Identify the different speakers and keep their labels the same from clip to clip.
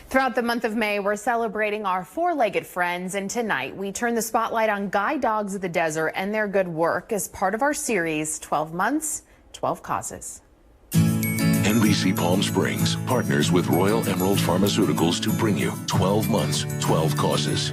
Speaker 1: Throughout the month of May, we're celebrating our four-legged friends, and tonight we turn the spotlight on guide dogs of the desert and their good work as part of our series, 12 Months, 12 Causes.
Speaker 2: NBC Palm Springs partners with Royal Emerald Pharmaceuticals to bring you 12 Months, 12 Causes.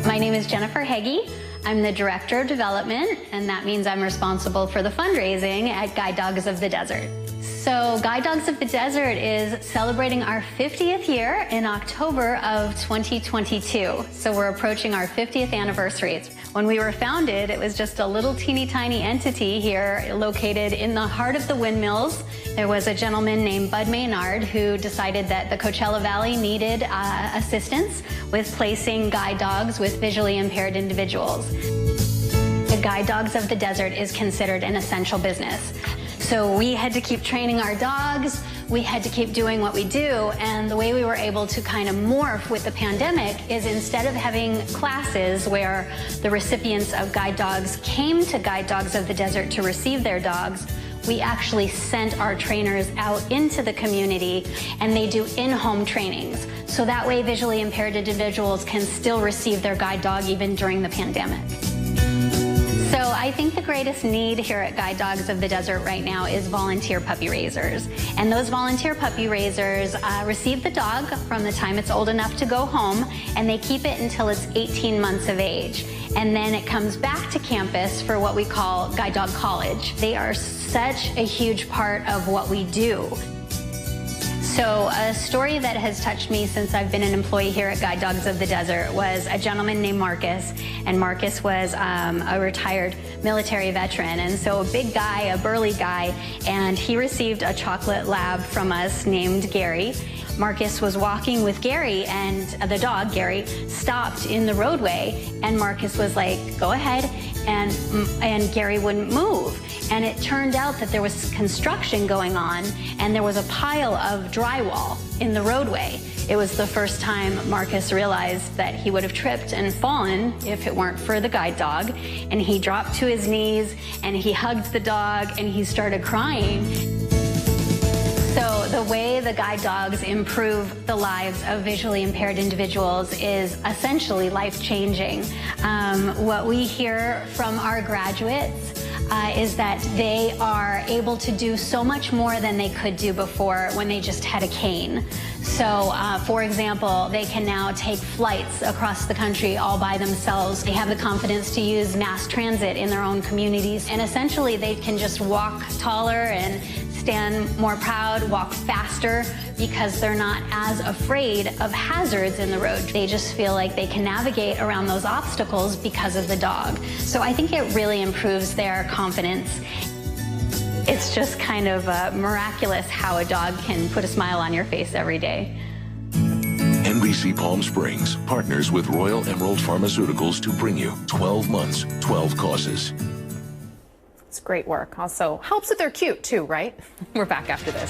Speaker 3: My name is Jennifer Heggie. I'm the Director of Development, and that means I'm responsible for the fundraising at Guide Dogs of the Desert. So Guide Dogs of the Desert is celebrating our 50th year in October of 2022. So we're approaching our 50th anniversary. When we were founded, it was just a little teeny tiny entity here located in the heart of the windmills. There was a gentleman named Bud Maynard who decided that the Coachella Valley needed assistance with placing guide dogs with visually impaired individuals. The Guide Dogs of the Desert is considered an essential business. So we had to keep training our dogs, we had to keep doing what we do, and the way we were able to kind of morph with the pandemic is instead of having classes where the recipients of guide dogs came to Guide Dogs of the Desert to receive their dogs, we actually sent our trainers out into the community and they do in-home trainings. So that way visually impaired individuals can still receive their guide dog even during the pandemic. So I think the greatest need here at Guide Dogs of the Desert right now is volunteer puppy raisers. And those volunteer puppy raisers receive the dog from the time it's old enough to go home, and they keep it until it's 18 months of age. And then it comes back to campus for what we call Guide Dog College. They are such a huge part of what we do. So a story that has touched me since I've been an employee here at Guide Dogs of the Desert was a gentleman named Marcus, and Marcus was a retired military veteran, and so a big guy, a burly guy, and he received a chocolate lab from us named Gary. Marcus was walking with Gary, and the dog, Gary, stopped in the roadway, and Marcus was like, go ahead, and Gary wouldn't move. And it turned out that there was construction going on, and there was a pile of drywall in the roadway. It was the first time Marcus realized that he would have tripped and fallen if it weren't for the guide dog, and he dropped to his knees, and he hugged the dog, and he started crying. So the way the guide dogs improve the lives of visually impaired individuals is essentially life-changing. What we hear from our graduates is that they are able to do so much more than they could do before when they just had a cane. So, for example, they can now take flights across the country all by themselves. They have the confidence to use mass transit in their own communities, and essentially they can just walk taller and stand more proud, walk faster, because they're not as afraid of hazards in the road. They just feel like they can navigate around those obstacles because of the dog. So I think it really improves their confidence. It's just kind of miraculous how a dog can put a smile on your face every day.
Speaker 2: NBC Palm Springs partners with Royal Emerald Pharmaceuticals to bring you 12 Months, 12 Causes.
Speaker 1: It's great work. Also helps that they're cute too, right? We're back after this.